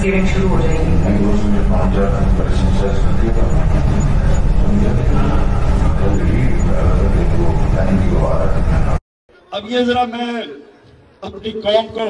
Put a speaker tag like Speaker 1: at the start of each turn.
Speaker 1: Hearing शुरू हो जाएगी।
Speaker 2: अब ये जरा मैं अपनी कौम को